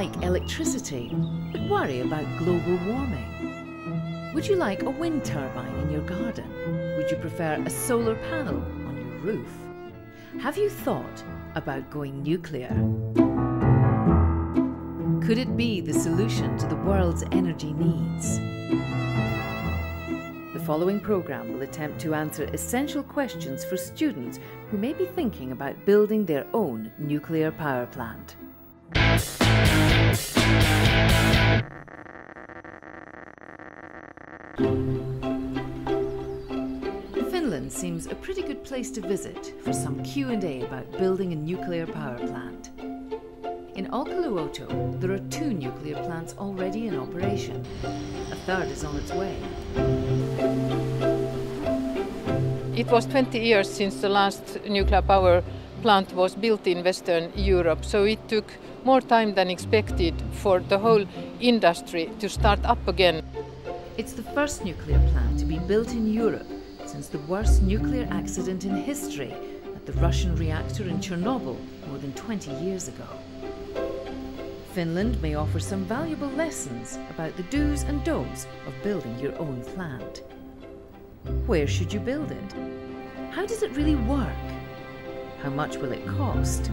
like electricity, but worry about global warming? Would you like a wind turbine in your garden? Would you prefer a solar panel on your roof? Have you thought about going nuclear? Could it be the solution to the world's energy needs? The following programme will attempt to answer essential questions for students who may be thinking about building their own nuclear power plant. Finland seems a pretty good place to visit for some Q&A about building a nuclear power plant. In Olkiluoto, there are 2 nuclear plants already in operation. A third is on its way. It was 20 years since the last nuclear power plant was built in Western Europe, so it took more time than expected for the whole industry to start up again. It's the first nuclear plant to be built in Europe since the worst nuclear accident in history at the Russian reactor in Chernobyl more than 20 years ago. Finland may offer some valuable lessons about the do's and don'ts of building your own plant. Where should you build it? How does it really work? How much will it cost?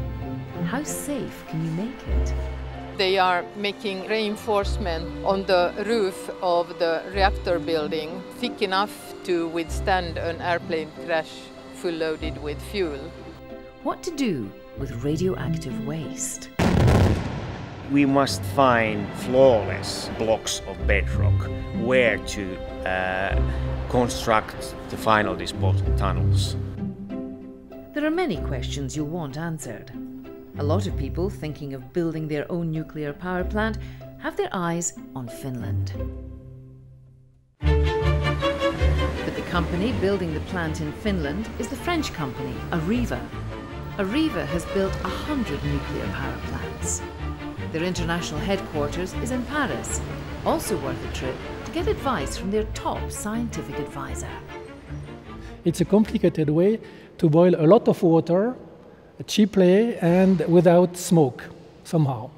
How safe can you make it? They are making reinforcement on the roof of the reactor building thick enough to withstand an airplane crash full loaded with fuel. What to do with radioactive waste? We must find flawless blocks of bedrock where to construct the final disposal tunnels. There are many questions you'll want answered. A lot of people thinking of building their own nuclear power plant have their eyes on Finland. But the company building the plant in Finland is the French company, Areva. Areva has built 100 nuclear power plants. Their international headquarters is in Paris, also worth a trip to get advice from their top scientific advisor. It's a complicated way to boil a lot of water cheaply and without smoke, somehow.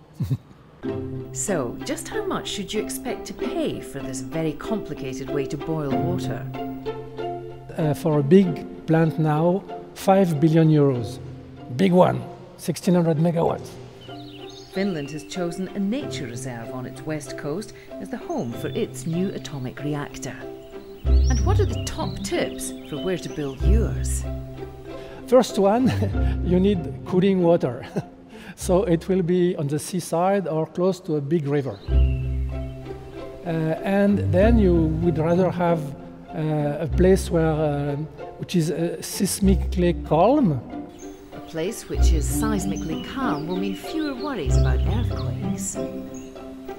So, just how much should you expect to pay for this very complicated way to boil water? For a big plant now, 5 billion euros. Big one, 1600 megawatts. Finland has chosen a nature reserve on its west coast as the home for its new atomic reactor. And what are the top tips for where to build yours? First one, you need cooling water. So it will be on the seaside or close to a big river. And then you would rather have a place which is seismically calm. A place which is seismically calm will mean fewer worries about earthquakes.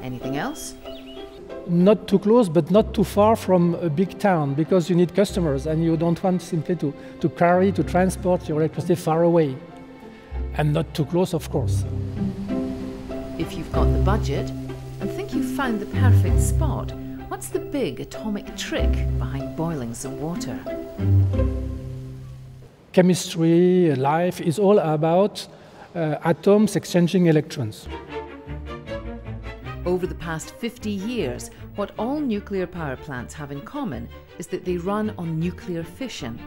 Anything else? Not too close, but not too far from a big town, because you need customers and you don't want simply to transport your electricity far away. And not too close, of course. If you've got the budget and think you've found the perfect spot, what's the big atomic trick behind boiling some water? Chemistry, life is all about atoms exchanging electrons. Over the past 50 years, what all nuclear power plants have in common is that they run on nuclear fission.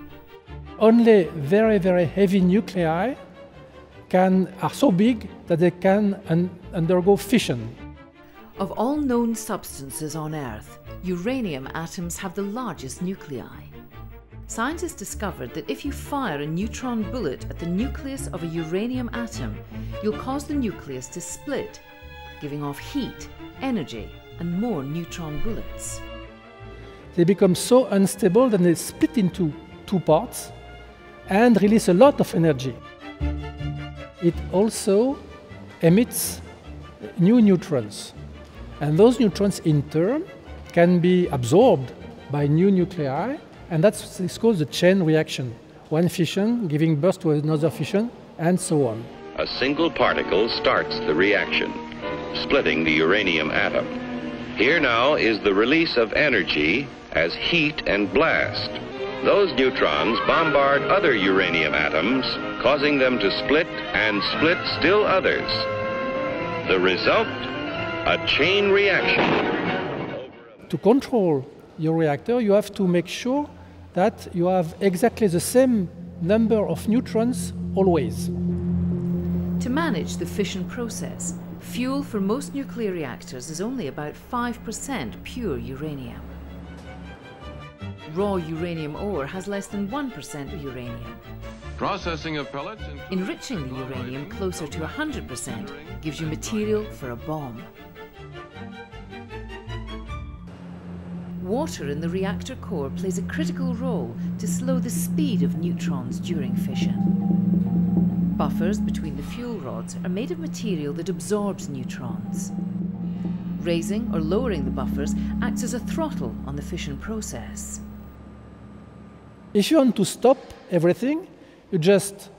Only very, very heavy nuclei are so big that they can undergo fission. Of all known substances on Earth, uranium atoms have the largest nuclei. Scientists discovered that if you fire a neutron bullet at the nucleus of a uranium atom, you'll cause the nucleus to split, giving off heat, energy, and more neutron bullets. They become so unstable that they split into 2 parts and release a lot of energy. It also emits new neutrons. And those neutrons, in turn, can be absorbed by new nuclei, and that's called the chain reaction. One fission giving birth to another fission, and so on. A single particle starts the reaction, splitting the uranium atom. Here now is the release of energy as heat and blast. Those neutrons bombard other uranium atoms, causing them to split and split still others. The result? A chain reaction. To control your reactor, you have to make sure that you have exactly the same number of neutrons always. To manage the fission process, fuel for most nuclear reactors is only about 5% pure uranium. Raw uranium ore has less than 1% uranium. Processing of pellets. Enriching the uranium closer to 100% gives you material for a bomb. Water in the reactor core plays a critical role to slow the speed of neutrons during fission. Buffers between the fuel rods are made of material that absorbs neutrons. Raising or lowering the buffers acts as a throttle on the fission process. If you want to stop everything, you just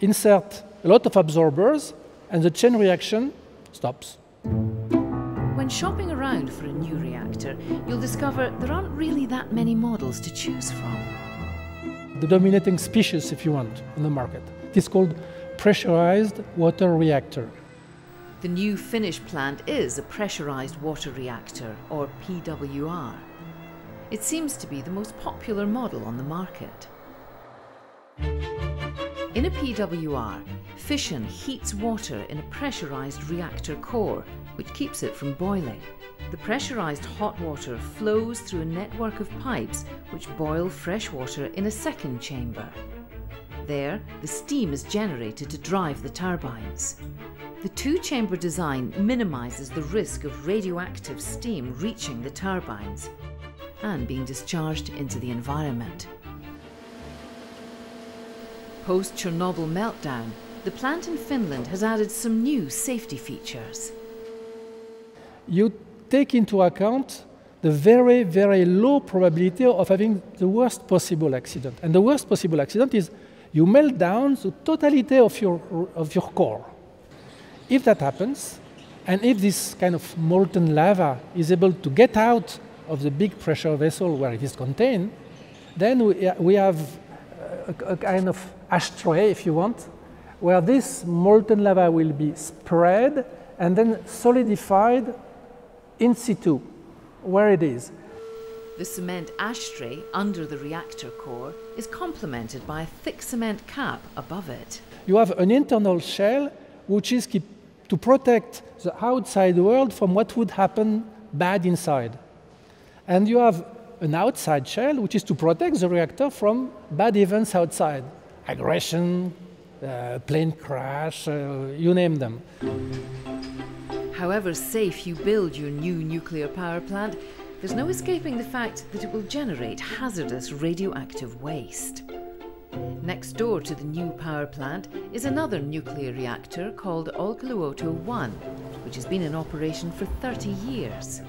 insert a lot of absorbers and the chain reaction stops. When shopping around for a new reactor, you'll discover there aren't really that many models to choose from. The dominating species, if you want, on the market. It is called Pressurized Water Reactor. The new Finnish plant is a pressurized water reactor, or PWR. It seems to be the most popular model on the market. In a PWR, fission heats water in a pressurized reactor core, which keeps it from boiling. The pressurized hot water flows through a network of pipes which boil fresh water in a second chamber. There, the steam is generated to drive the turbines. The two-chamber design minimizes the risk of radioactive steam reaching the turbines and being discharged into the environment. Post-Chernobyl meltdown, the plant in Finland has added some new safety features. You take into account the very, very low probability of having the worst possible accident. And the worst possible accident is you melt down the totality of your core. If that happens, and if this kind of molten lava is able to get out of the big pressure vessel where it is contained, then we have a kind of ashtray, if you want, where this molten lava will be spread and then solidified in situ, where it is. The cement ashtray under the reactor core is complemented by a thick cement cap above it. You have an internal shell which is to protect the outside world from what would happen bad inside. And you have an outside shell which is to protect the reactor from bad events outside. Aggression, plane crash, you name them. However safe you build your new nuclear power plant, there's no escaping the fact that it will generate hazardous radioactive waste. Next door to the new power plant is another nuclear reactor called Olkiluoto 1, which has been in operation for 30 years.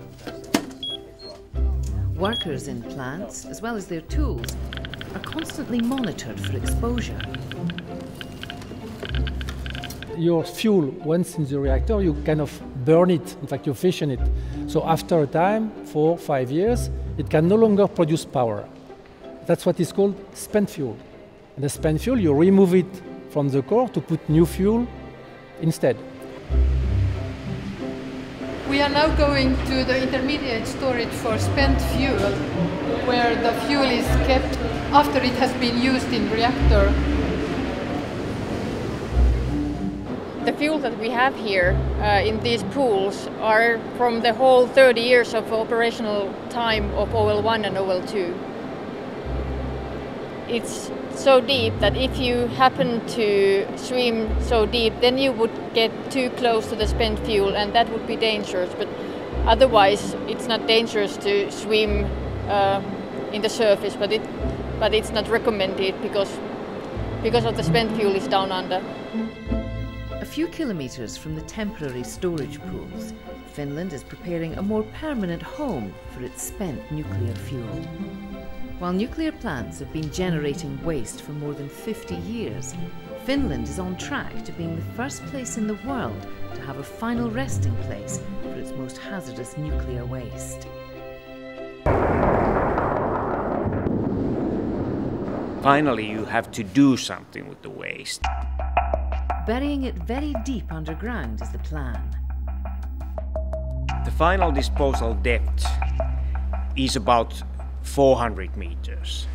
Workers in plants, as well as their tools, are constantly monitored for exposure. Your fuel, once in the reactor, you kind of burn it. In fact, you fission it. So after a time, 4 or 5 years, it can no longer produce power. That's what is called spent fuel. And the spent fuel, you remove it from the core to put new fuel instead. We are now going to the intermediate storage for spent fuel, where the fuel is kept after it has been used in reactor. The fuel that we have here in these pools are from the whole 30 years of operational time of OL1 and OL2. It's so deep that if you happen to swim so deep, then you would get too close to the spent fuel, and that would be dangerous. But otherwise, it's not dangerous to swim in the surface, but it's not recommended because of the spent fuel is down under. A few kilometres from the temporary storage pools, Finland is preparing a more permanent home for its spent nuclear fuel. While nuclear plants have been generating waste for more than 50 years, Finland is on track to being the first place in the world to have a final resting place for its most hazardous nuclear waste. Finally, you have to do something with the waste. Burying it very deep underground is the plan. final disposal depth is about 400 meters.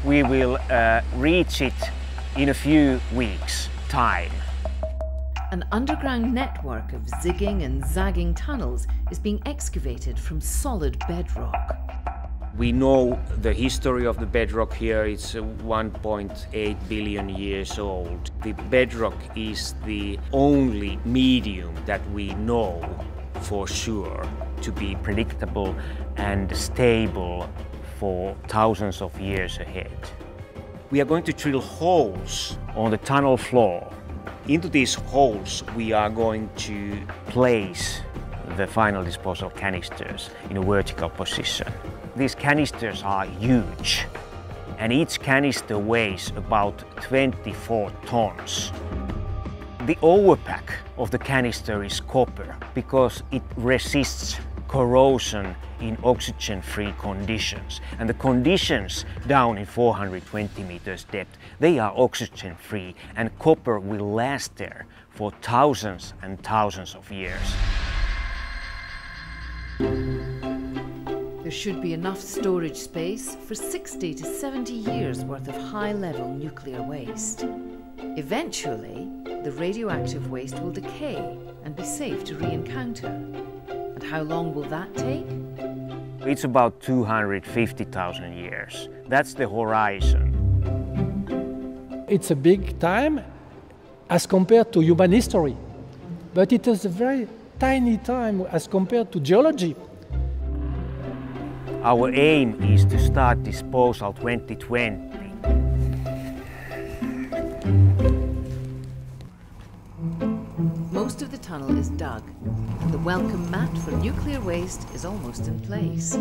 We will reach it in a few weeks' time. An underground network of zigging and zagging tunnels is being excavated from solid bedrock. We know the history of the bedrock here. It's 1.8 billion years old. The bedrock is the only medium that we know for sure to be predictable and stable for thousands of years ahead. We are going to drill holes on the tunnel floor. Into these holes we are going to place the final disposal canisters in a vertical position. These canisters are huge, and each canister weighs about 24 tons. The overpack of the canister is copper because it resists corrosion in oxygen-free conditions. And the conditions down in 420 meters depth, they are oxygen-free, and copper will last there for thousands and thousands of years. There should be enough storage space for 60 to 70 years worth of high-level nuclear waste. Eventually, the radioactive waste will decay and be safe to re-encounter. And how long will that take? It's about 250,000 years. That's the horizon. It's a big time as compared to human history, but it is a very tiny time as compared to geology. Our aim is to start disposal 2020. Most of the tunnel is dug, and the welcome mat for nuclear waste is almost in place.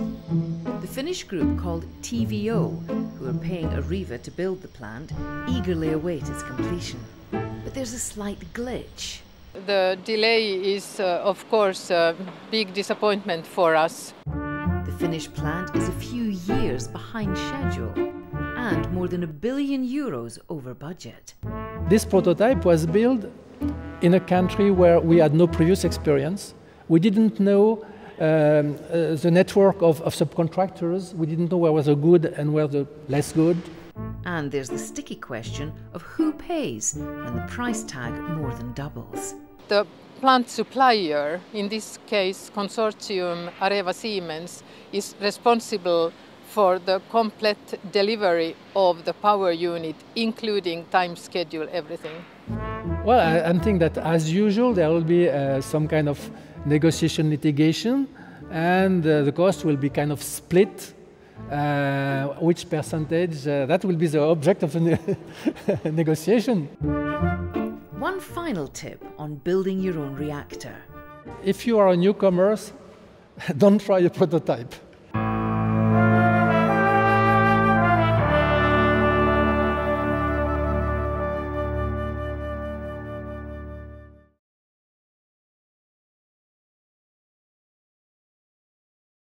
The Finnish group called TVO, who are paying Areva to build the plant, eagerly await its completion. But there's a slight glitch. The delay is, of course, a big disappointment for us. The Finnish plant is a few years behind schedule and more than €1 billion over budget. This prototype was built in a country where we had no previous experience. We didn't know the network of subcontractors. We didn't know where was the good and where the less good. And there's the sticky question of who pays when the price tag more than doubles. The plant supplier, in this case consortium Areva Siemens, is responsible for the complete delivery of the power unit, including time schedule, everything. Well, I think that as usual there will be some kind of negotiation litigation, and the cost will be kind of split. Which percentage, that will be the object of the negotiation. One final tip on building your own reactor. If you are a newcomer, don't try a prototype.